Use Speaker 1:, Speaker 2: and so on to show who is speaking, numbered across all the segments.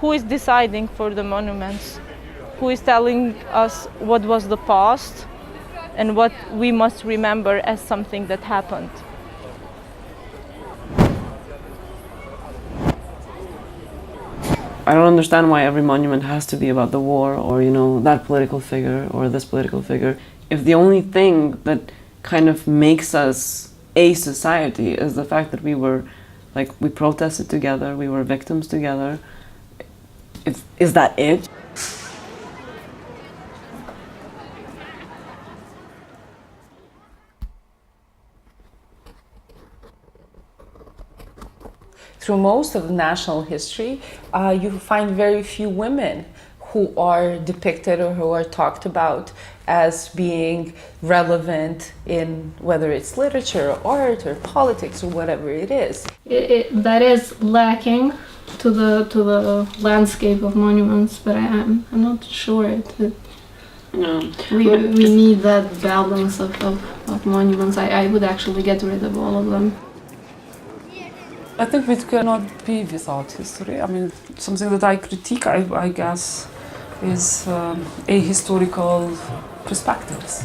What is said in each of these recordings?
Speaker 1: Who is deciding for the monuments? Who is telling us what was the past and what we must remember as something that happened?
Speaker 2: I don't understand why every monument has to be about the war or, you know, that political figure or this political figure. If the only thing that kind of makes us a society is the fact that we protested together, we were victims together, is that it?
Speaker 3: Through most of national history, you find very few women who are depicted or who are talked about as being relevant in whether it's literature or art or politics or whatever it is.
Speaker 4: That is lacking to the landscape of monuments, but I'm not sure
Speaker 2: No.
Speaker 4: We need that balance of monuments. I would actually get rid of all of them.
Speaker 5: I think we cannot be without history. I mean, something that I critique, I guess, is ahistorical perspectives.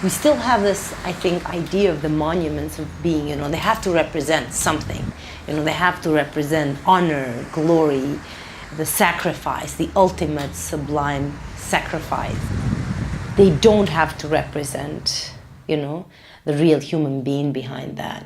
Speaker 6: We still have this, I think, idea of the monuments of being, you know, they have to represent something. You know, they have to represent honor, glory, the sacrifice, the ultimate sublime sacrifice. They don't have to represent, you know, the real human being behind that.